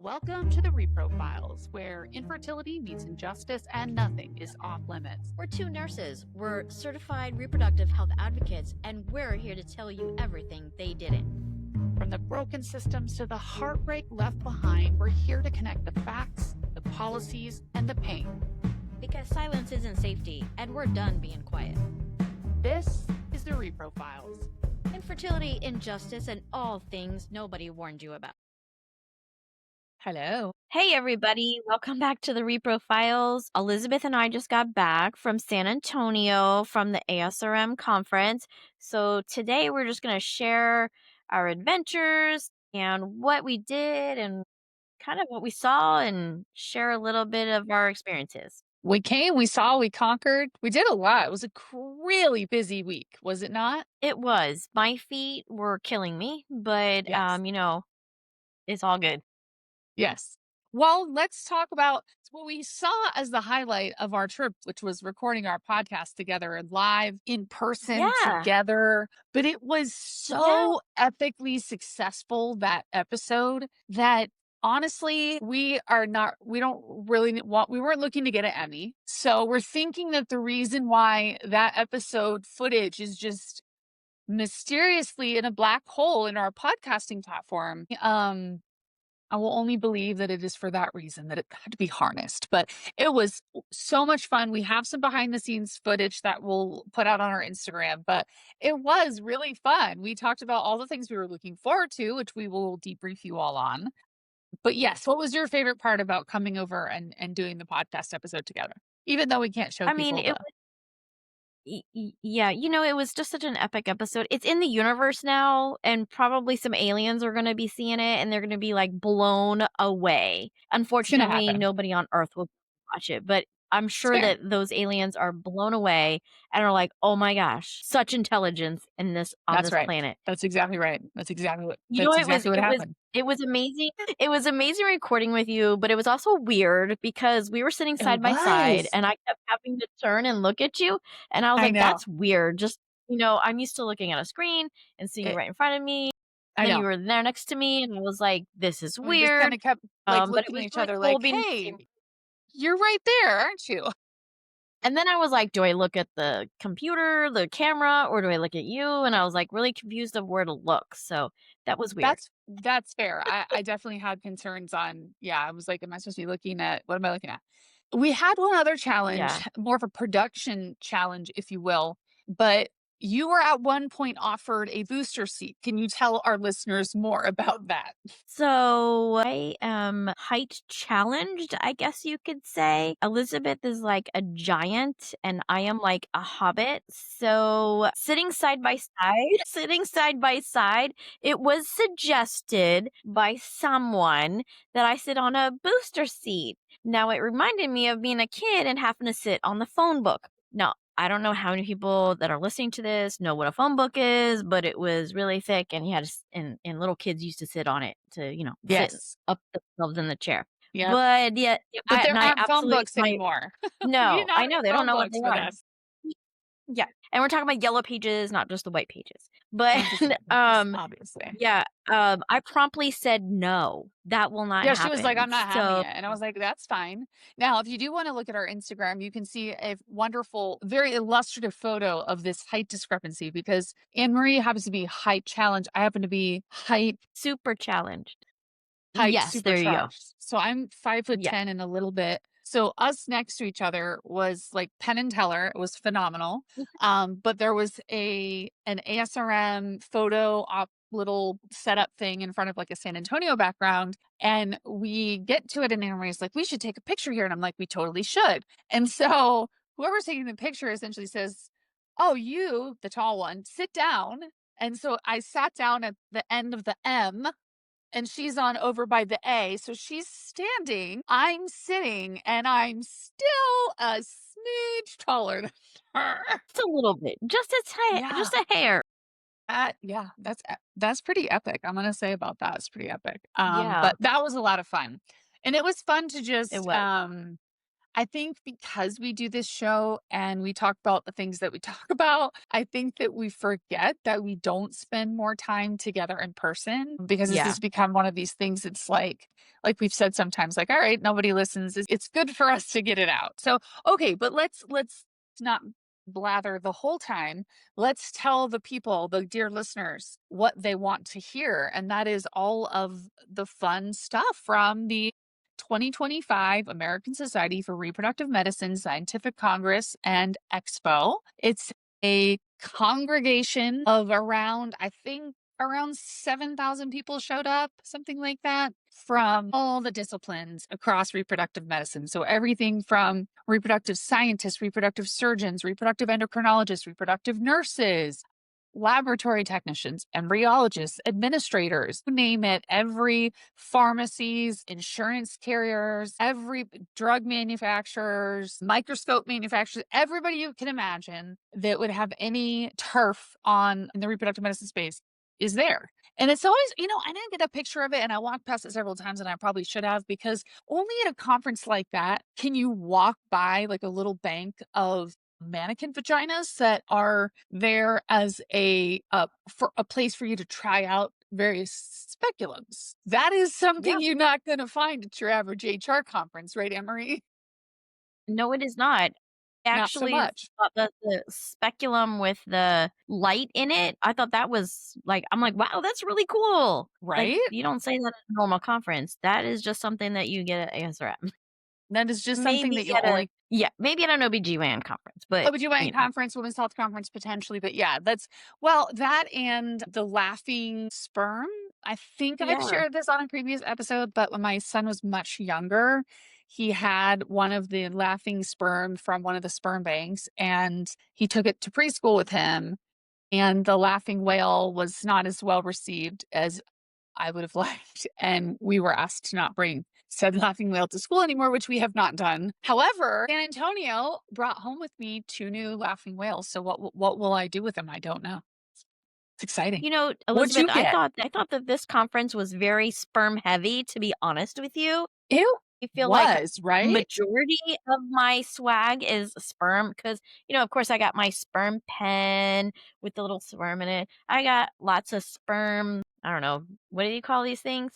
Welcome to the Reprofiles, where infertility meets injustice and nothing is off limits. We're two nurses. We're certified reproductive health advocates, and we're here to tell you everything they didn't. From the broken systems to the heartbreak left behind, we're here to connect the facts, the policies, and the pain. Because silence isn't safety, and we're done being quiet. This is the Reprofiles. Infertility, injustice, and all things nobody warned you about. Hello. Hey, everybody. Welcome back to the Reprofiles. Elizabeth and I just got back from San Antonio from the ASRM conference. So today we're just going to share our adventures and what we did and kind of what we saw and share a little bit of our experiences. We came, we saw, we conquered. We did a lot. It was a really busy week, was it not? It was. My feet were killing me, but, Yes. it's all good. Yes. Well, let's talk about what we saw as the highlight of our trip, which was recording our podcast together live in person Yeah. together. But it was so epically successful, that episode, that honestly, we weren't looking to get an Emmy. So we're thinking that the reason why that episode footage is just mysteriously in a black hole in our podcasting platform, I will only believe that it is for that reason, that it had to be harnessed. But it was so much fun. We have some behind the scenes footage that we'll put out on our Instagram, but it was really fun. We talked about all the things we were looking forward to, which we will debrief you all on. But yes, what was your favorite part about coming over and doing the podcast episode together? Even though we can't show people It yeah, it was just such an epic episode. It's in the universe now, and probably some aliens are gonna be seeing it, and they're gonna be, like, blown away. Unfortunately, happen. nobody on Earth will watch it, but I'm sure fair. that those aliens are blown away and are like, "Oh my gosh, such intelligence on That's this right. planet." That's exactly right. That's exactly what It was happened. it was amazing. It was amazing recording with you, but it was also weird because we were sitting It side by side was. and I kept having to turn and look at you, and I was I like, know. "That's weird." Just, I'm used to looking at a screen and seeing you It, right in front of me, I and then know. you were there next to me, and I was like, "This is We just kind weird." of kept like But it looking at was each really other cool like, being able to see. hey, you're right there, aren't you? And then I was like, "Do I look at the computer, the camera, or do I look at you?" And I was, like, really confused of where to look, so that was weird. That's fair. I definitely had concerns on, yeah, I was like, am I supposed to be looking at, what am I looking at? We had one other challenge, Yeah. more of a production challenge, if you will, but you were at one point offered a booster seat. Can you tell our listeners more about that? So I am height challenged, I guess you could say. Elizabeth is like a giant and I am like a hobbit. So sitting side by side, it was suggested by someone that I sit on a booster seat. Now it reminded me of being a kid and having to sit on the phone book. Now, I don't know how many people that are listening to this know what a phone book is, but it was really thick, and and little kids used to sit on it to, sit Yes. up themselves in the chair. Yeah. But yeah, But there I aren't phone absolutely books anymore. We no, did not I have know they don't phone know what books they for are. this. Yeah, and we're talking about yellow pages, not just the white pages. But Not just the pages, obviously. yeah, I promptly said no. That will not Yeah, she was like, happen. I'm not having So it. And I was like, that's fine. Now, if you do want to look at our Instagram, you can see a wonderful, very illustrative photo of this height discrepancy, because AnnMarie happens to be height challenged. I happen to be height super challenged. height Yes, there you go. supercharged. So I'm 5'10" Yeah. and a little bit. So us next to each other was like Penn and Teller. It was phenomenal. But there was an ASRM photo op little setup thing in front of like a San Antonio background. And we get to it and Anne-Marie's like, we should take a picture here. And I'm like, we totally should. And so whoever's taking the picture essentially says, oh, you, the tall one, sit down. And so I sat down at the end of the M, and she's on over by the A. So she's standing, I'm sitting, and I'm still a smidge taller than her. Just a little bit. Just Yeah. a hair. Yeah, that's pretty epic. I'm gonna say about that. It's pretty epic. Yeah. But that was a lot of fun. And it was fun to It just was. I think because we do this show and we talk about the things that we talk about, I think that we forget that we don't spend more time together in person because this Yeah. has become one of these things. It's like we've said sometimes, like, all right, nobody listens. It's good for us to get it out. So, okay, but let's not blather the whole time. Let's tell the people, the dear listeners, what they want to hear. And that is all of the fun stuff from the 2025 American Society for Reproductive Medicine Scientific Congress and Expo. It's a congregation of around, I think, around 7,000 people showed up, something like that, from all the disciplines across reproductive medicine. So everything from reproductive scientists, reproductive surgeons, reproductive endocrinologists, reproductive nurses, laboratory technicians, embryologists, administrators, you name it, every pharmacies, insurance carriers, every drug manufacturers, microscope manufacturers, everybody you can imagine that would have any turf on in the reproductive medicine space is there. And it's always, I didn't get a picture of it and I walked past it several times and I probably should have because only at a conference like that can you walk by like a little bank of mannequin vaginas that are there as for a place for you to try out various speculums. That is Yeah. something you're not going to find at your average HR conference, right, Emery? No, it is not. I Not so actually much, thought that the speculum with the light in it, I thought that was like I'm like, "Wow, that's really cool." Like, right? you don't say that at a normal conference. That is just something that you get at ASRM. That is just something Maybe that you'll at a only yeah, maybe at an OBGYN conference, but, OBGYN conference, women's health conference potentially, but yeah, that and the laughing sperm. I think I've yeah. shared this on a previous episode, but when my son was much younger, he had one of the laughing sperm from one of the sperm banks and he took it to preschool with him. And the laughing whale was not as well received as I would have liked, and we were asked to not bring said laughing whale to school anymore, which we have not done. However, San Antonio brought home with me 2 new laughing whales, so what will I do with them? I don't know. It's exciting. You know, What'd Elizabeth, you get? I thought that this conference was very sperm heavy, to be honest with you. It I feel like was, right? majority of my swag is sperm because, of course, I got my sperm pen with the little sperm in it. I got lots of sperm. I don't know. What do you call these things?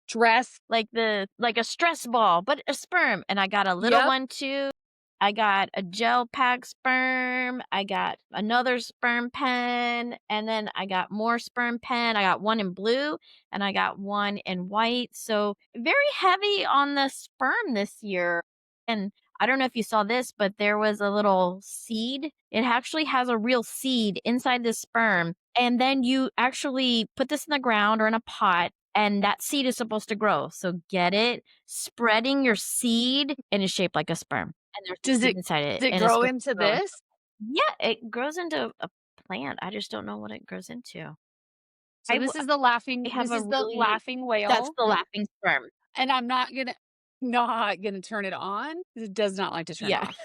Dress. Like a stress ball, but a sperm. And I got a little Yep. one too. I got a gel pack sperm. I got another sperm pen. And then I got more sperm pen. I got one in blue and I got one in white. So very heavy on the sperm this year. And I don't know if you saw this, but there was a little seed. It actually has a real seed inside the sperm. And then you actually put this in the ground or in a pot, and that seed is supposed to grow. So get it? Spreading your seed and it's shaped like a sperm. And there's a Does seed it inside it, does it and it's grow supposed into to grow into this? yeah, it grows into a plant. I just don't know what it grows into. So I have this a is the really laughing that's whale, the laughing sperm. and I'm not gonna turn it on. It does not like to turn Yeah. off.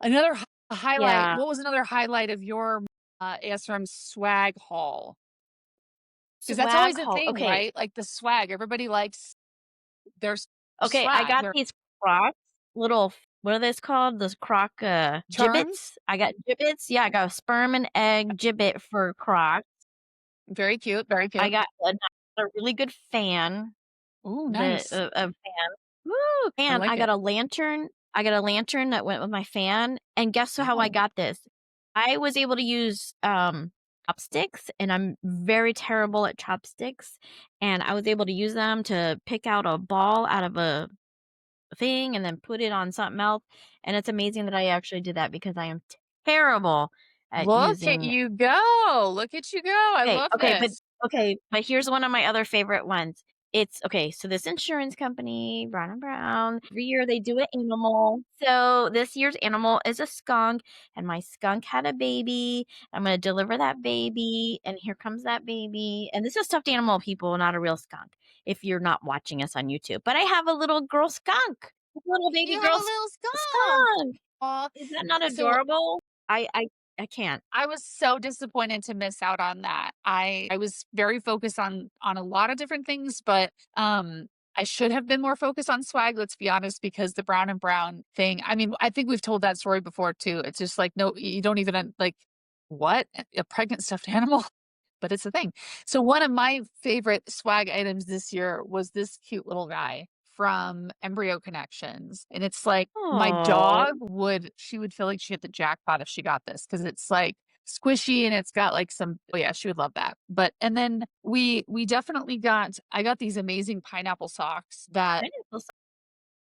Another highlight, Yeah. what was another highlight of your, ASRM swag haul? Because that's Swag always a haul. thing, Okay. right? Like, the swag, everybody likes their Okay, I swag, got their these Crocs, little what are those called? Those Croc, charms. Jibbits? I got Jibbits. Yeah, I got a sperm and egg Jibbit for Crocs. Very cute, very I cute. got a really good fan. Ooh, The nice. a fan. Woo! I And like I it. got a lantern. I got a lantern that went with my fan, and guess how I Oh, got this? I was able to use, chopsticks, and I'm very terrible at chopsticks, and I was able to use them to pick out a ball out of a thing and then put it on something else, and it's amazing that I actually did that because I am terrible at look at using you go. Look at you go. I Okay, love this. okay, but here's one of my other favorite ones. It's okay, so this insurance company, Brown& and Brown, every year they do an animal. So this year's animal is a skunk, and my skunk had a baby. I'm gonna deliver that baby, and here comes that baby. And this is stuffed animal, people, not a real skunk, if you're not watching us on YouTube. But I have a little girl skunk, a little baby You have girl a little skunk. skunk. Aw, Is that not so adorable? I can't. I was so disappointed to miss out on that. I was very focused on a lot of different things, but I should have been more focused on swag, let's be honest, because the brown and brown thing, I mean, I think we've told that story before too. It's just like, no, you don't even like, what? A pregnant stuffed animal? But it's a thing. So one of my favorite swag items this year was this cute little guy from Embryo Connections. And it's like my Oh, dog she would feel like she hit the jackpot if she got this because it's like squishy and it's got like some, oh yeah, she would love that. But and then we definitely I got these amazing pineapple socks that, pineapple.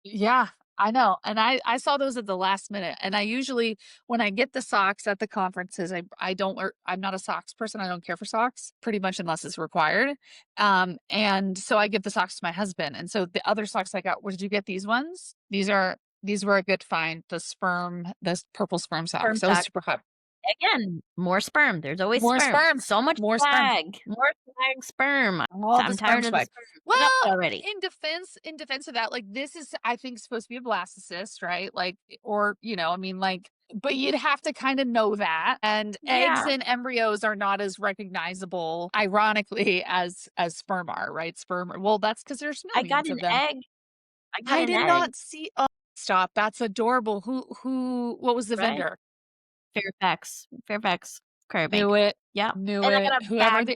yeah, I know, and I saw those at the last minute, and I usually when I get the socks at the conferences, I don't wear I'm not a socks person, I don't care for socks, pretty much unless it's required, and so I give the socks to my husband, and so the other socks I got, where did you get these ones? These were a good find, the purple sperm Sperm socks, I was sac. super hot. Again, more sperm. There's always More sperm. sperm, So much more sperm. swag. More swag sperm. All the I'm sperm tired of the swag. sperm. Enough Well, already. in defense of that, like this is I think supposed to be a blastocyst, right? Like or, I mean like but you'd have to kind of know that. And eggs Yeah, and embryos are not as recognizable, ironically, as sperm are, right? Well, that's because there's I got millions an of them. egg. I got I an did egg, not see. Oh, stop. That's adorable. What was the right? vendor? Fairfax Cryobank. Knew it. Yep, Knew and I it. got a bag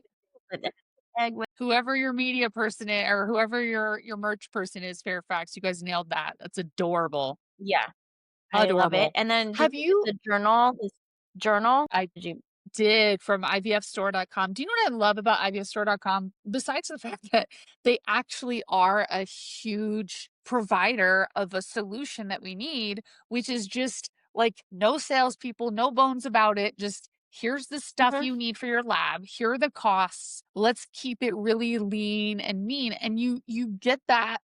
with the egg with. Whoever your media person is, or whoever your merch person is, Fairfax, you guys nailed that. That's adorable. Yeah, I love it, Adorable. and then did Have you get you the journal? This journal? I Did you did from IVFstore.com. Do you know what I love about IVFstore.com? Besides the fact that they actually are a huge provider of a solution that we need, which is just like no salespeople, no bones about it. Just here's the stuff mhm, you need for your lab. Here are the costs. Let's keep it really lean and mean. And you get that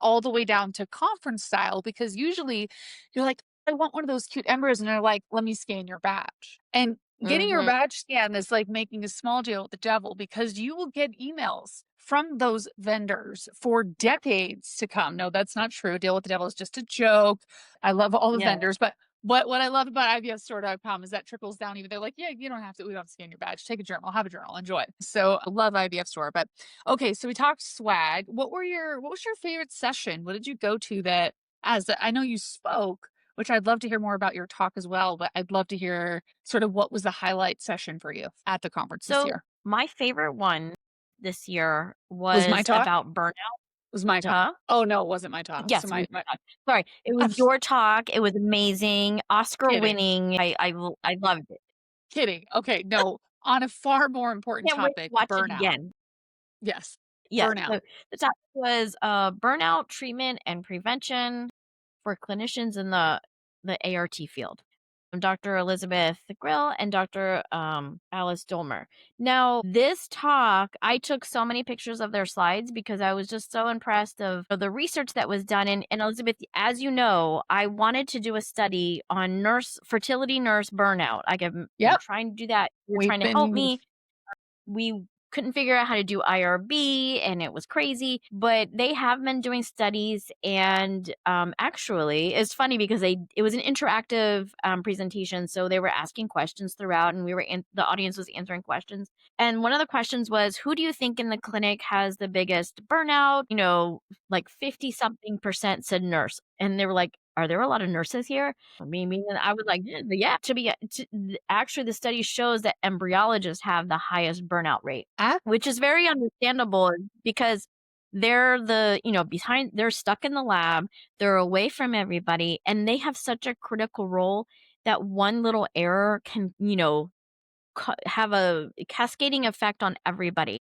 all the way down to conference style because usually you're like, I want one of those cute embryos. And they're like, let me scan your badge. And getting your mhm, badge scanned is like making a small deal with the devil because you will get emails from those vendors for decades to come. No, that's not true. Deal with the devil is just a joke. I love all the yeah. vendors, but what I love about IVFstore.com is that trickles down even. They're like, yeah, we don't have to scan your badge. Take a journal, have a journal, enjoy. So I love IVF Store. But okay, so we talked swag. What was your favorite session? What did you go to that I know you spoke, which I'd love to hear more about your talk as well, but I'd love to hear sort of what was the highlight session for you at the conference this So, year? my favorite one this year Was my was talk? about burnout. Was my talk. Huh? Oh, no, it wasn't my talk. So Yes, it was my your talk. Sorry, it was I'm your talk, it was amazing, Oscar kidding, winning, I loved it. kidding. Okay, no, on a far more important Can't wait to topic, watch it burnout. again. Yes, Yes, burnout. so the topic was, burnout treatment and prevention for clinicians in the ART field. Dr. Elizabeth Grill and Dr. Alice Dolmer. Now, this talk, I took so many pictures of their slides because I was just so impressed of the research that was done. And Elizabeth, as you know, I wanted to do a study on fertility nurse burnout. I've been Yep, trying to do that. You're we've trying to help been me. We couldn't figure out how to do IRB and it was crazy, but they have been doing studies and actually it's funny because it was an interactive presentation, so they were asking questions throughout and the audience was answering questions. And one of the questions was, who do you think in the clinic has the biggest burnout? Like 50 something percent said nurse. And they were like, are there a lot of nurses here? Me, and I was like, yeah. Actually, the study shows that embryologists have the highest burnout rate, ah, which is very understandable because they're stuck in the lab, they're away from everybody, and they have such a critical role that one little error can, have a cascading effect on everybody,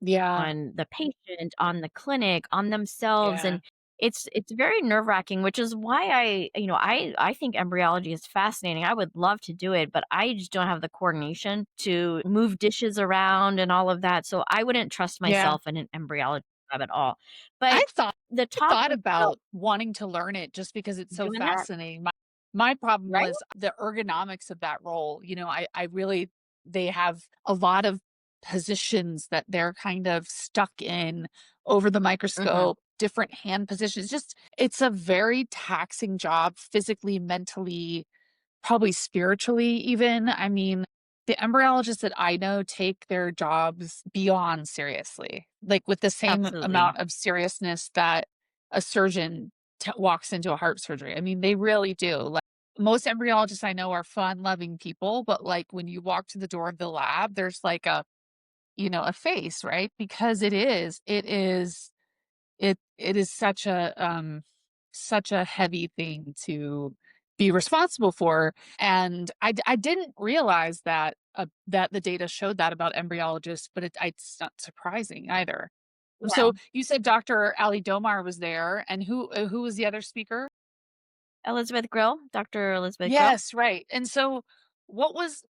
yeah, on the patient, on the clinic, on themselves, yeah, and it's very nerve-wracking, which is why I think embryology is fascinating. I would love to do it, but I just don't have the coordination to move dishes around and all of that, so I wouldn't trust yeah. myself in an embryology lab at all. But I thought the I talk thought was about about wanting to learn it just because it's so doing that, fascinating. My problem right? was the ergonomics of that role. I really they have a lot of positions that they're kind of stuck in over the Mhm. microscope, different hand positions. Just it's a very taxing job physically, mentally, probably spiritually even. I mean, the embryologists that I know take their jobs beyond seriously, like, with the same Absolutely. amount of seriousness that a surgeon walks into a heart surgery. I mean, they really do. Like, most embryologists I know are fun-loving people, but, like, when you walk to the door of the lab, there's, like, a face, right? Because it is such a heavy thing to be responsible for, and I didn't realize that the data showed that about embryologists, but it's not surprising either. Yeah. So, you said Dr. Ali Domar was there, and who was the other speaker? Elizabeth Grill, Dr. Elizabeth Grill. Yes, right, and so what was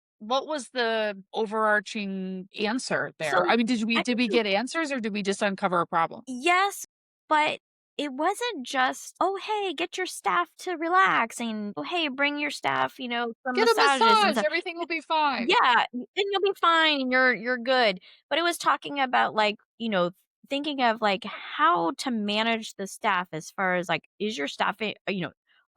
the overarching answer there? So I mean, did we I did think we get answers, or did we just uncover a problem? yes, but it wasn't just, "Oh, hey, get your staff to relax," and, "Oh, hey, bring your staff, some Get a massages and massage, stuff." everything will be fine. Yeah, and you'll be fine, and you're good. But it was talking about, like, thinking of, like, how to manage the staff as far as, like, is your staffing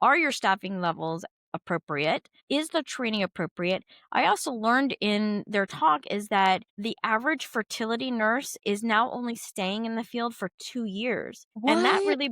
are your staffing levels appropriate? Is the training appropriate? I also learned in their talk is that the average fertility nurse is now only staying in the field for 2 years, and that What? really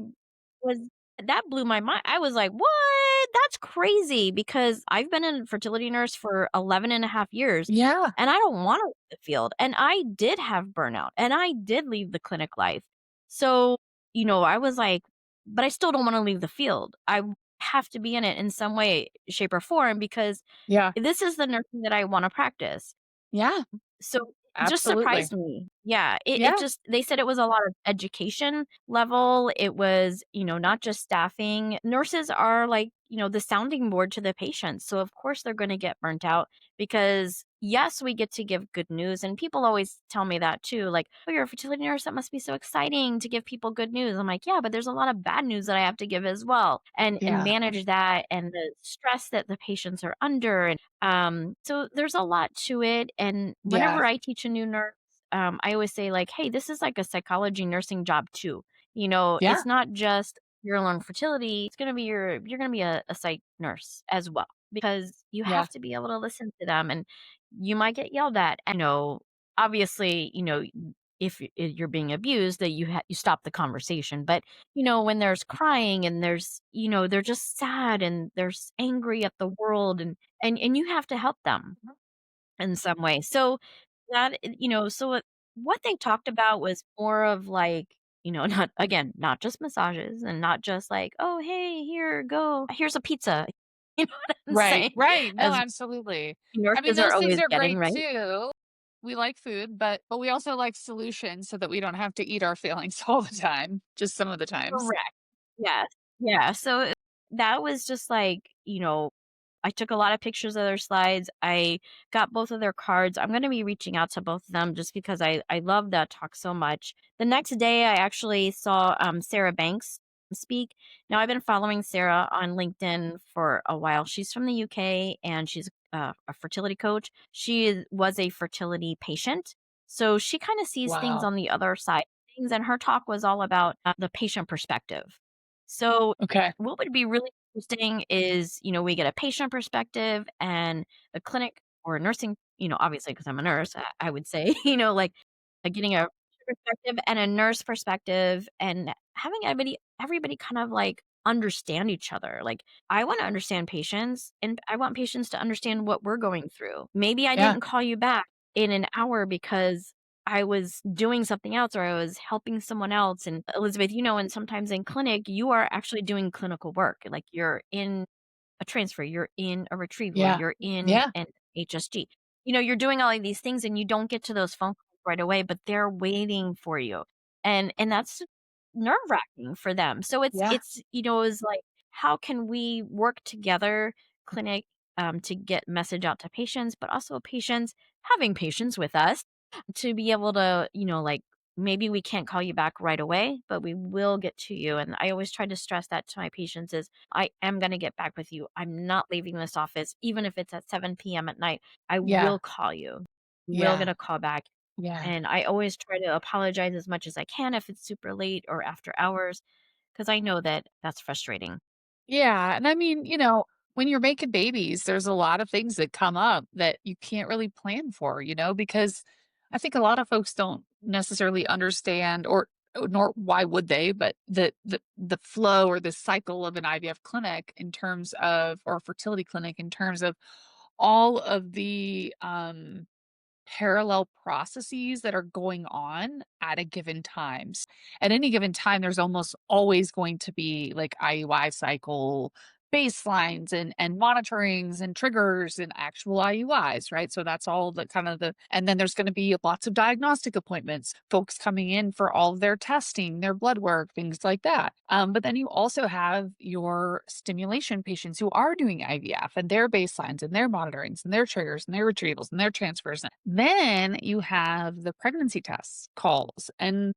was that blew my mind. I was like, "What? That's crazy," because I've been a fertility nurse for 11 and a half years, Yeah, and I don't wanna leave the field, and I did have burnout, and I did leave the clinic life. So, I was like, "But I still don't wanna leave the field. I have to be in it in some way, shape, or form because yeah, this is the nursing that I wanna practice." yeah, So, it just absolutely. surprised me. Yeah, it Yeah, just they said it was a lot of education level, it was, not just staffing. Nurses are like, the sounding board to the patients, so of course they're gonna get burnt out because, yes, we get to give good news, and people always tell me that too, like, "Oh, you're a fertility nurse, that must be so exciting to give people good news." I'm like, "Yeah, but there's a lot of bad news that I have to give as well," and yeah, manage that and the stress that the patients are under, and so there's a lot to it, and yeah, whenever I teach a new nurse, I always say like, "Hey, this is like a psychology nursing job too." yeah, It's not just you're gonna learn fertility, it's gonna be you're gonna be a psych nurse as well because you yeah, have to be able to listen to them and you might get yelled at. And, obviously, if you're being abused that you stop the conversation. But, when there's crying and there's, they're just sad and they're angry at the world and you have to help them in some way. So what they talked about was more of like, not just massages and not just like, "Oh, hey, here, go. Here's a pizza." You know what I'm right, saying? right, no, As absolutely. I mean, nurses are those things always are getting, great right? too. We like food, but we also like solutions so that we don't have to eat our feelings all the time, just some of the times. Correct. Yes. Yeah, so that was just like, I took a lot of pictures of their slides. I got both of their cards. I'm gonna be reaching out to both of them just because I love that talk so much. The next day, I actually saw, Sarah Banks speak. Now, I've been following Sarah on LinkedIn for a while. She's from the UK, and she's, a fertility coach. Was a fertility patient, so she kinda sees things Wow. on the other side of things, and her talk was all about, the patient perspective. So, Okay. what would be really interesting is, we get a patient perspective and a clinic or a nursing, obviously, because I'm a nurse, I would say, like, getting a perspective and a nurse perspective and having everybody kind of like understand each other. Like, I want to understand patients and I want patients to understand what we're going through. Maybe I Yeah, didn't call you back in an hour because I was doing something else or I was helping someone else. And Elizabeth, and sometimes in clinic, you are actually doing clinical work. Like, you're in a transfer, you're in a retrieve, or yeah, you're in yeah, an HSG. You're doing all of these things and you don't get to those phone calls right away, but they're waiting for you. And that's nerve-wracking for them. So yeah, it's like, how can we work together, clinic, to get message out to patients, but also patients having patience with us to be able to, like, maybe we can't call you back right away, but we will get to you. And I always try to stress that to my patients is I am going to get back with you. I'm not leaving this office, even if it's at 7 p.m. at night. I yeah, will call you. Will get yeah, a call back. yeah, And I always try to apologize as much as I can if it's super late or after hours, because I know that that's frustrating. yeah, and I mean, when you're making babies, there's a lot of things that come up that you can't really plan for, because I think a lot of folks don't necessarily understand or nor why would they, but the flow or the cycle of an IVF clinic in terms of or fertility clinic in terms of all of the parallel processes that are going on at a given times. At any given time, there's almost always going to be like IUI cycle baselines and monitorings and triggers and actual IUIs, right? So that's all the kind of and then there's going to be lots of diagnostic appointments, folks coming in for all of their testing, their blood work, things like that. But then you also have your stimulation patients who are doing IVF and their baselines and their monitorings and their triggers and their retrievals and their transfers. Then you have the pregnancy tests calls and,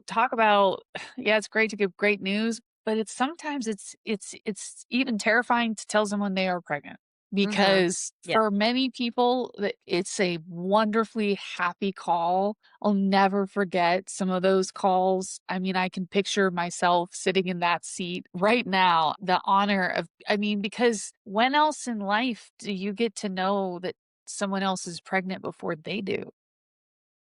talk about, yeah, it's great to give great news, but it's sometimes it's even terrifying to tell someone they are pregnant Mhm. because Yeah. for many people it's a wonderfully happy call. I'll never forget some of those calls. I mean, I can picture myself sitting in that seat right now, the honor of, because when else in life do you get to know that someone else is pregnant before they do?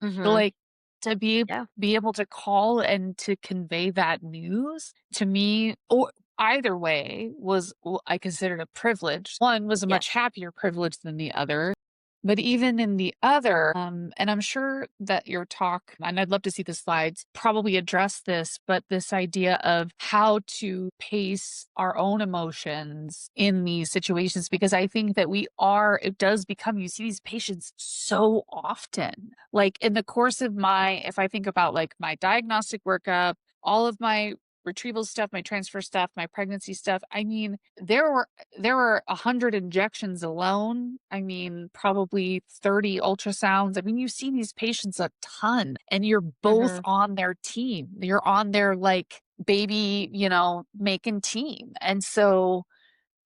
So, Mhm. like, to Yeah. be able to call and to convey that news to me or either way was I considered a privilege. One was a much Yes. happier privilege than the other. But even in the other, and I'm sure that your talk, and I'd love to see the slides, probably address this, but this idea of how to pace our own emotions in these situations, because I think that it does become, you see these patients so often. Like in the course of if I think about like my diagnostic workup, all of my retrieval stuff, my transfer stuff, my pregnancy stuff. I mean, there were 100 injections alone. I mean, probably 30 ultrasounds. I mean, you see these patients a ton and you're both Mhm. on their team. You're on their like baby, making team. And so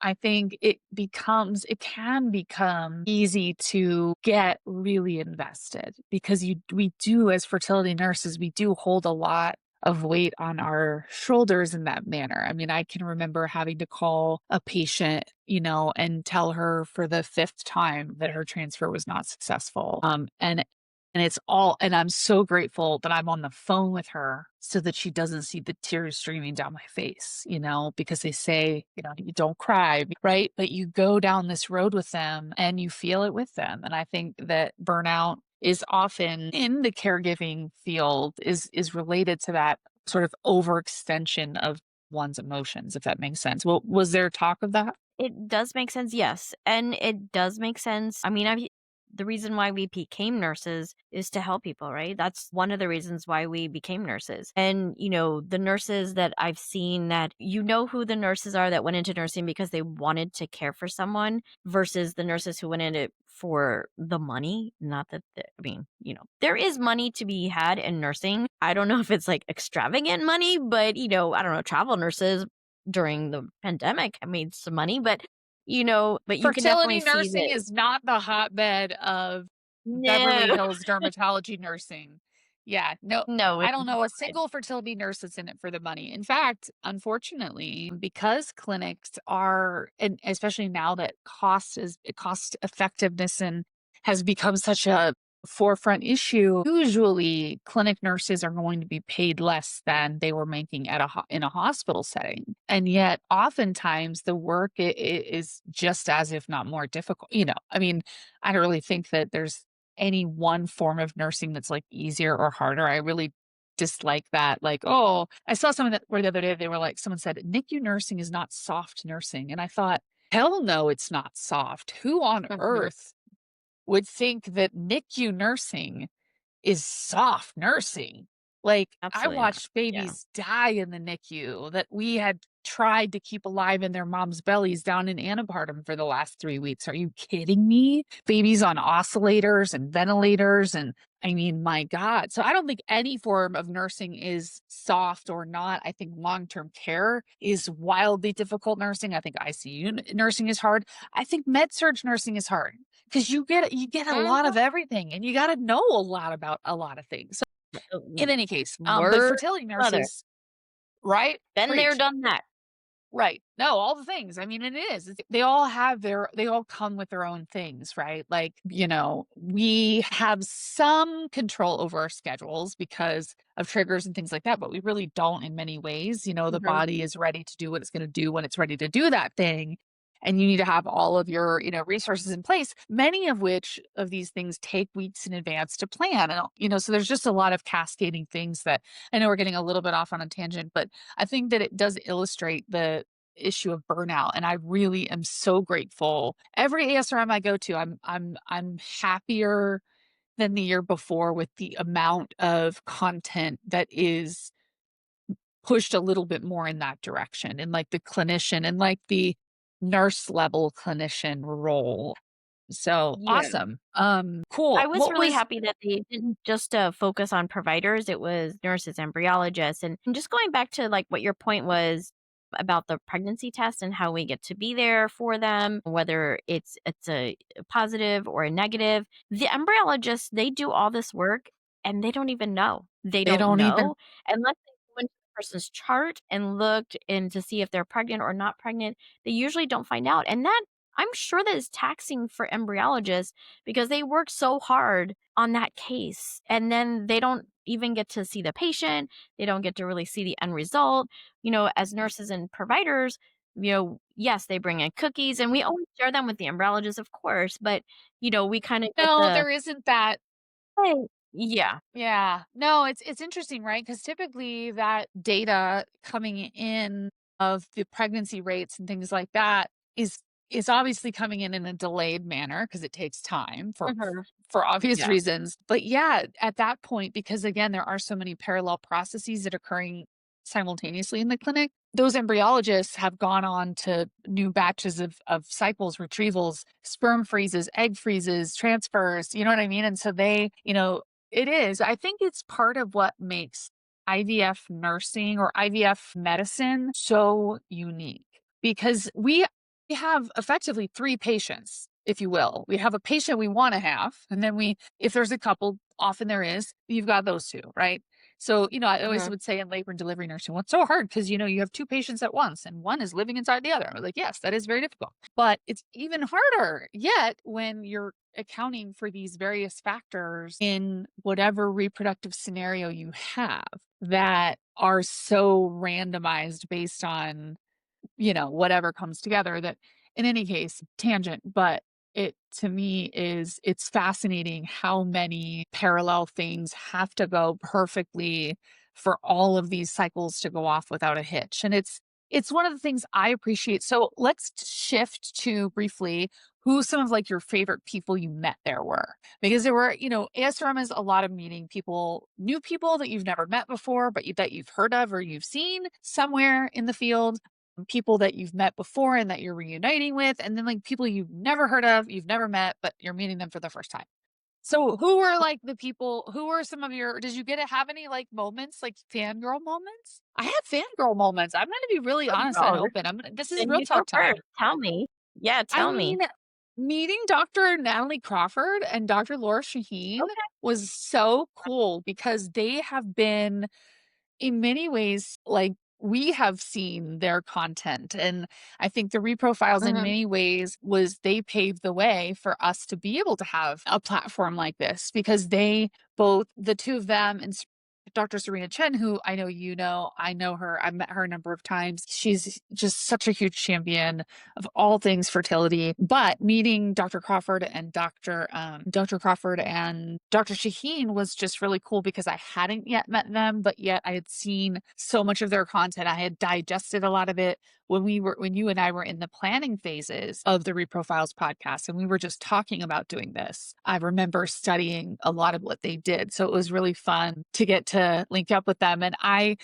I think it can become easy to get really invested because we do, as fertility nurses, we do hold a lot of weight on our shoulders in that manner. I mean, I can remember having to call a patient, and tell her for the fifth time that her transfer was not successful. And I'm so grateful that I'm on the phone with her so that she doesn't see the tears streaming down my face, because they say, you don't cry, right? But you go down this road with them and you feel it with them. And I think that burnout is often in the caregiving field is related to that sort of overextension of one's emotions, if that makes sense. Well, was there talk of that? It does make sense, yes, and it does make sense. I mean, the reason why we became nurses is to help people, right? That's one of the reasons why we became nurses. And, the nurses that I've seen that who the nurses are that went into nursing because they wanted to care for someone versus the nurses who went in it for the money. Not that, I mean, there is money to be had in nursing. I don't know if it's like extravagant money, but, I don't know, travel nurses during the pandemic, I made some money, but you can definitely Fertility see nursing that. is not the hotbed of Beverly No. Hills dermatology nursing. Yeah, no, No, I it's don't know a not. single fertility nurse that's in it for the money. In fact, unfortunately, because clinics are, and especially now that cost effectiveness and has become such a forefront issue, usually clinic nurses are going to be paid less than they were making in a hospital setting. And yet oftentimes the work is just as if not more difficult. I mean, I don't really think that there's any one form of nursing that's like easier or harder. I really dislike that. Like, oh, I saw someone that where the other day they were like, someone said NICU nursing is not soft nursing. And I thought, hell no, it's not soft. Who on Mhm. earth would think that NICU nursing is soft nursing? Like, I Absolutely not. watched Yeah. babies die in the NICU that we had tried to keep alive in their mom's bellies down in antepartum for the last 3 weeks. Are you kidding me? Babies on oscillators and ventilators, and I mean, my God. So I don't think any form of nursing is soft or not. I think long-term care is wildly difficult nursing. I think ICU nursing is hard. I think med surg nursing is hard because you get a lot Mhm. of everything and you got to know a lot about a lot of things. So in any case, but Word fertility mother. nurses, right? Been there, Preach. done that. Right. No, all the things. I mean, it is. They all come with their own things, right? Like, we have some control over our schedules because of triggers and things like that, but we really don't in many ways. The Mhm. body is ready to do what it's going to do when it's ready to do that thing. And you need to have all of your, resources in place, many of which of these things take weeks in advance to plan. And, so there's just a lot of cascading things that I know we're getting a little bit off on a tangent, but I think that it does illustrate the issue of burnout, and I really am so grateful. Every ASRM I go to, I'm happier than the year before with the amount of content that is pushed a little bit more in that direction, and like the clinician and like the nurse level clinician role. So Yeah. awesome. I Cool. was What really was happy that they didn't just, focus on providers, it was nurses, embryologists, and just going back to, like, what your point was about the pregnancy test and how we get to be there for them, whether it's a positive or a negative. The embryologists, they do all this work, and they don't even know. They they don't don't even know unless they go into the person's chart and looked in to see if they're pregnant or not pregnant, they usually don't find out, and that I'm sure that is taxing for embryologists because they work so hard on that case and then they don't even get to see the patient. They don't get to really see the end result. As nurses and providers, yes, they bring in cookies and we always share them with the embryologist, of course, but we kind of get no, the there isn't that. hey, yeah. Yeah. No, it's interesting, right? Because typically that data coming in of the pregnancy rates and things like that is obviously coming in a delayed manner because it takes time Mhm. for obvious Yeah. reasons. But yeah, at that point, because again, there are so many parallel processes that are occurring simultaneously in the clinic, those embryologists have gone on to new batches of cycles, retrievals, sperm freezes, egg freezes, transfers, you know what I mean? And so they, it is. I think it's part of what makes IVF nursing or IVF medicine so unique because we have effectively three patients, if you will. We have a patient we want to have, and then if there's a couple, often there is, you've got those two, right? So, I always Mhm. would say in labor and delivery nursing, well, it's so hard because, you have two patients at once and one is living inside the other. I was like, yes, that is very difficult. But it's even harder yet when you're accounting for these various factors in whatever reproductive scenario you have that are so randomized based on whatever comes together that in any case, tangent, but it to me it's fascinating how many parallel things have to go perfectly for all of these cycles to go off without a hitch. And it's one of the things I appreciate. So let's shift to briefly who some of like your favorite people you met there were. Because there were, ASRM is a lot of meeting people, new people that you've never met before, but that you've heard of or you've seen somewhere in the field, people that you've met before and that you're reuniting with, and then like people you've never heard of, you've never met, but you're meeting them for the first time. So who were like the people, who were some of did you get to have any like moments, like fangirl moments? I had fangirl moments. I'm going to be really Oh, honest and no. open. This is Then real you go talk time. first. Tell me. Yeah, I tell me. mean, meeting Dr. Natalie Crawford and Dr. Laura Shaheen Okay. was so cool because they have been in many ways, like we have seen their content. And I think the reprofiles in Mhm. many ways was they paved the way for us to be able to have a platform like this because they both the two of them and Dr. Serena Chen, who I know I know her, I've met her a number of times. She's just such a huge champion of all things fertility. But meeting Dr. Crawford and Dr. Crawford and Dr. Shaheen was just really cool because I hadn't yet met them, but yet I had seen so much of their content. I had digested a lot of it when you and I were in the planning phases of the Reprofiles podcast and we were just talking about doing this. I remember studying a lot of what they did. So it was really fun to get to link up with them. And I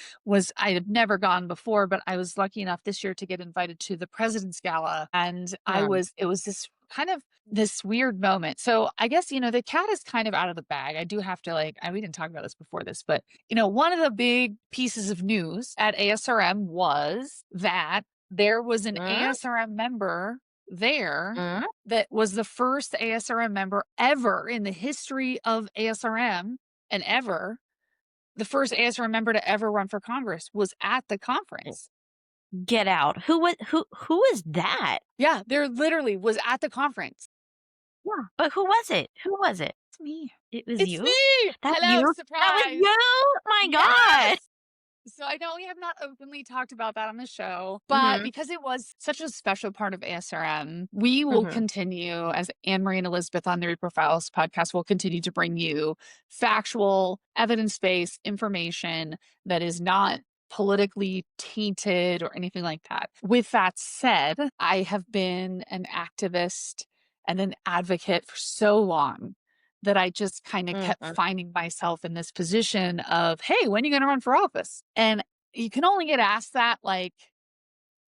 had never gone before, but I was lucky enough this year to get invited to the President's Gala. And Mm. it was this kind of this weird moment. So I guess, the cat is kind of out of the bag. I do have to we didn't talk about this before this, but one of the big pieces of news at ASRM was that there was an Mm, ASRM member there mm. that was the first ASRM member ever in the history of ASRM and ever the first ASRM member to ever run for Congress was at the conference. Get out. Who is that? Yeah, there literally was at the conference. Yeah, but who was it? Who was it? It's me. It was It's you? me! That Hello, you? That was surprise! you? My god. Yes! So I know we have not openly talked about that on the show, but Mhm, because it was such a special part of ASRM, we will mhm, continue as AnnMarie and Elizabeth on the Reprofiles podcast will continue to bring you factual, evidence-based information that is not politically tainted or anything like that. With that said, I have been an activist and an advocate for so long that I just kind of kept mhm. finding myself in this position of, hey, when are you going to run for office? And you can only get asked that like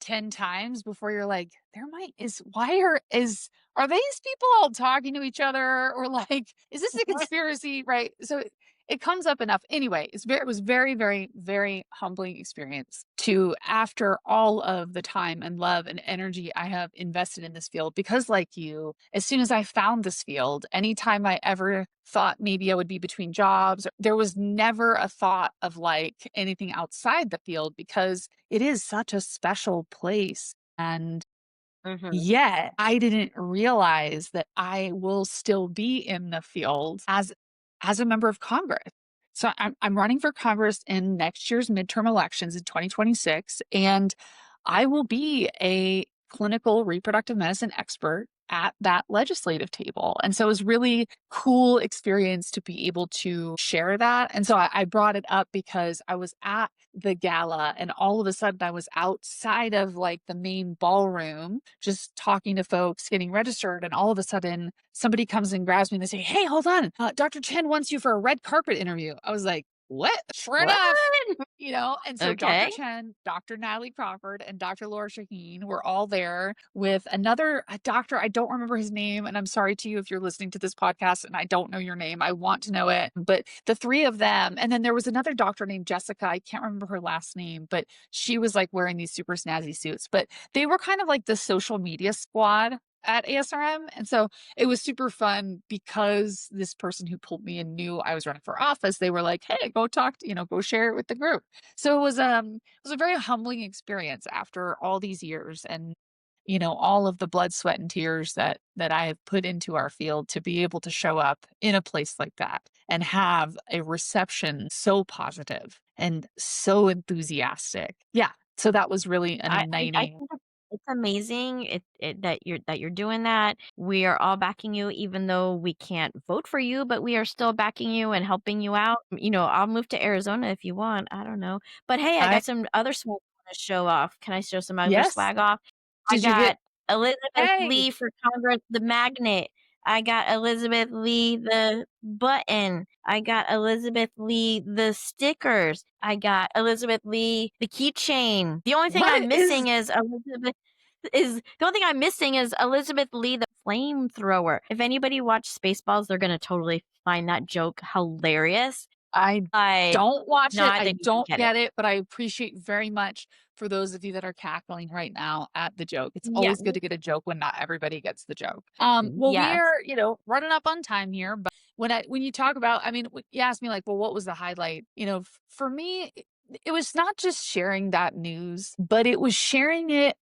10 times before you're like, there might is why are these people all talking to each other or like is this a conspiracy, right? So it comes up enough. Anyway, it was very, very, very humbling experience to after all of the time and love and energy I have invested in this field because like you, as soon as I found this field, anytime I ever thought maybe I would be between jobs, there was never a thought of like anything outside the field because it is such a special place. And Mhm. yet I didn't realize that I will still be in the field as a member of Congress. So I'm running for Congress in next year's midterm elections in 2026, and I will be a clinical reproductive medicine expert at that legislative table. And so it was really cool experience to be able to share that. And so I brought it up because I was at the gala and all of a sudden I was outside of like the main ballroom just talking to folks getting registered and all of a sudden somebody comes and grabs me and they say, hey, hold on, Dr. Chen wants you for a red carpet interview. I was like, what? Sure What? enough, and so Dr. Okay. Chen, Dr. Natalie Crawford, and Dr. Laura Shaheen were all there with another a doctor. I don't remember his name, and I'm sorry to you if you're listening to this podcast and I don't know your name. I want to know it. But the three of them, and then there was another doctor named Jessica. I can't remember her last name, but she was like wearing these super snazzy suits. But they were kind of like the social media squad at ASRM. And so it was super fun because this person who pulled me in knew I was running for office. They were like, hey, go talk to, go share it with the group. So it was a very humbling experience after all these years and all of the blood, sweat, and tears that I have put into our field to be able to show up in a place like that and have a reception so positive and so enthusiastic. Yeah. So that was really an I igniting. think it's amazing that you're doing that. We are all backing you even though we can't vote for you, but we are still backing you and helping you out. I'll move to Arizona if you want, I don't know. But hey, I I got some other swag I wanna show off. Can I show some other yes. swag off? I Did you get got Elizabeth hey, Lee for Congress, the magnet. I got Elizabeth Lee, the button. I got Elizabeth Lee, the stickers. I got Elizabeth Lee, the keychain. what is The only thing I'm missing is Elizabeth Lee, the flamethrower. If anybody watched Spaceballs, they're gonna totally find that joke hilarious. I I don't watch No, it. I I think you can don't get it. get it, but I appreciate very much for those of you that are cackling right now at the joke. It's Yeah. always good to get a joke when not everybody gets the joke. Well, we Yes. are, running up on time here, but when you talk about, I mean, you asked me like, well, what was the highlight? For me, it was not just sharing that news, but it was sharing it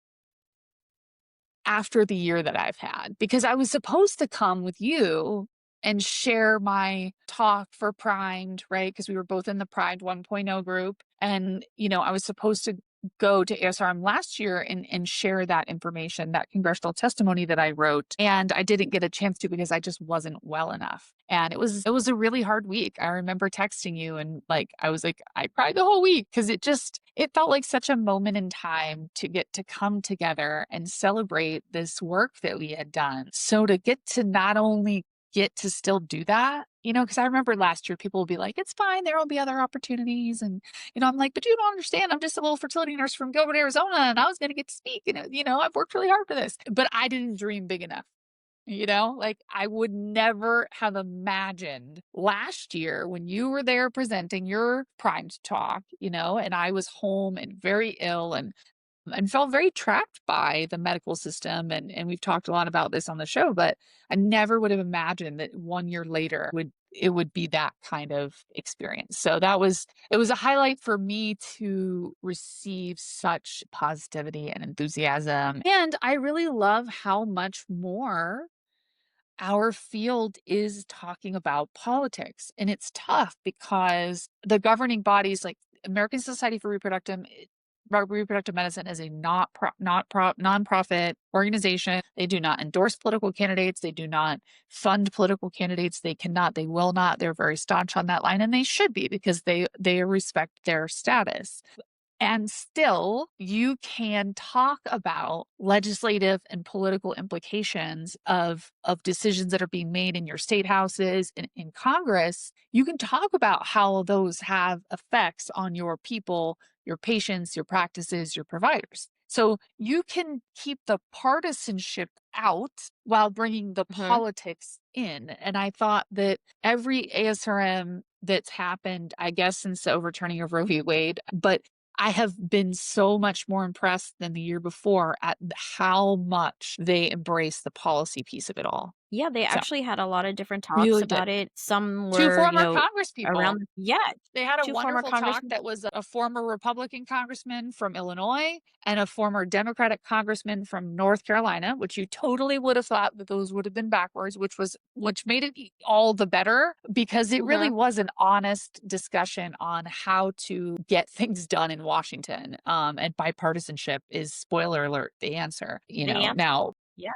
after the year that I've had because I was supposed to come with you and share my talk for Primed, right? Because we were both in the Primed 1.0 group. And, I was supposed to go to ASRM last year and share that information, that congressional testimony that I wrote. And I didn't get a chance to because I just wasn't well enough. And it was a really hard week. I remember texting you and like I was like, I cried the whole week because it felt like such a moment in time to get to come together and celebrate this work that we had done. So to get to not only get to still do that, because I remember last year people would be like, it's fine, there will be other opportunities. And, I'm like, but you don't understand. I'm just a little fertility nurse from Gilbert, Arizona, and I was going to get to speak. And, I've worked really hard for this, but I didn't dream big enough. Like I would never have imagined last year when you were there presenting your primed talk, and I was home and very ill and felt very trapped by the medical system. And we've talked a lot about this on the show, but I never would have imagined that 1 year later would it would be that kind of experience. So it was a highlight for me to receive such positivity and enthusiasm. And I really love how much more our field is talking about politics. And it's tough because the governing bodies like American Society for Reproductive Medicine is a nonprofit organization. They do not endorse political candidates. They do not fund political candidates. They cannot, they will not. They're very staunch on that line, and they should be because they respect their status. And still, you can talk about legislative and political implications of decisions that are being made in your state houses and in Congress. You can talk about how those have effects on your people, your patients, your practices, your providers. So you can keep the partisanship out while bringing the Mhm. politics in. And I thought that every ASRM that's happened, I guess, since the overturning of Roe v. Wade, but I have been so much more impressed than the year before at how much they embrace the policy piece of it all. Yeah, they So, actually had a lot of different talks really did. about it. Some 2 were, former congresspeople. around yeah, They had a 2 former wonderful talk congressmen. that was a former Republican congressman from Illinois and a former Democratic congressman from North Carolina, which you totally would have thought that those would have been backwards, which made it all the better because it really Mhm. was an honest discussion on how to get things done in Washington. And bipartisanship is, spoiler alert, the answer, The answer. now. Yeah.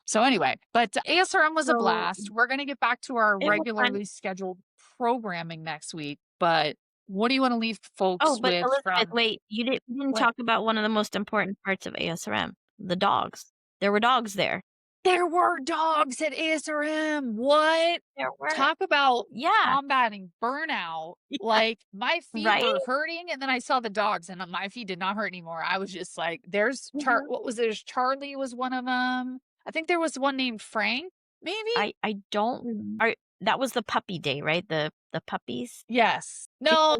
So anyway, but ASRM was a So, blast. We're going to get back to our it was fun. regularly scheduled programming next week, but what do you want to leave Oh, folks but with Elizabeth, from wait, you didn't what? talk about one of the most important parts of ASRM, the dogs. There were dogs there. There were dogs at ASRM. What? There were. Talk about Yeah. combating burnout. Yeah, Like my feet right? were hurting and then I saw the dogs and my feet did not hurt anymore. I was just like, Mhm. what was there? Charlie was one of them. I think there was one named Frank, maybe? I don't that was the puppy day, right? The puppies? Yes. No.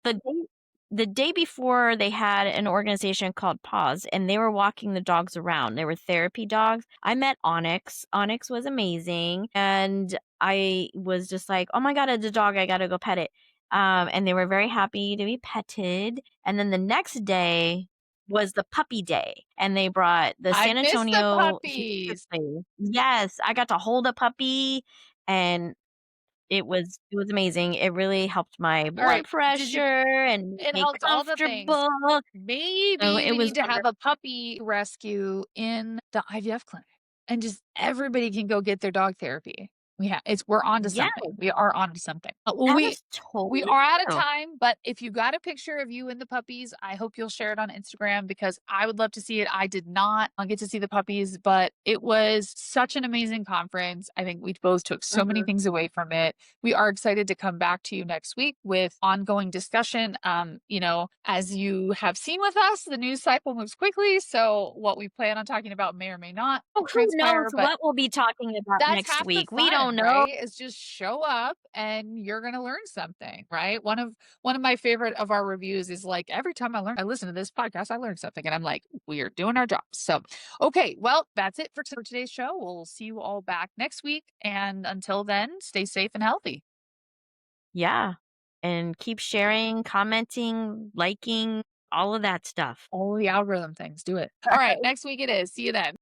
Because the day before, they had an organization called Paws, and they were walking the dogs around. They were therapy dogs. I met Onyx. Onyx was amazing, and I was just like, "Oh my god, it's a dog. I gotta go pet it." And they were very happy to be petted. And then the next day was the puppy day, and they brought the I San miss the Antonio Shih Tzu puppies. Place. Yes, I got to hold a puppy, and it was amazing. It really helped my All blood right. Did you pressure and made It me helped all the things. comfortable. So Maybe it we was need to have wonderful. a puppy rescue in the IVF clinic and just everybody can go get their dog therapy. We're onto Yeah, something. We are onto something. Well, that we is we totally are out of true. time, but if you got a picture of you and the puppies, I hope you'll share it on Instagram because I would love to see it. I did not get to see the puppies, but it was such an amazing conference. I think we both took so many Mhm. things away from it. We are excited to come back to you next week with ongoing discussion. As you have seen with us, the news cycle moves quickly. So what we plan on talking about may or may not Oh, who knows transpire, but what we'll be talking about that's next half the week? We fun, don't know. right? Is just show up and you're gonna learn something, right? One of my favorite of our reviews is like every time I listen to this podcast, I learn something. And I'm like, we are doing our jobs. So okay, well, that's it for today's show. We'll see you all back next week. And until then, stay safe and healthy. Yeah, and keep sharing, commenting, liking, all of that stuff. All the algorithm things. Do it. All right, next week it is. See you then.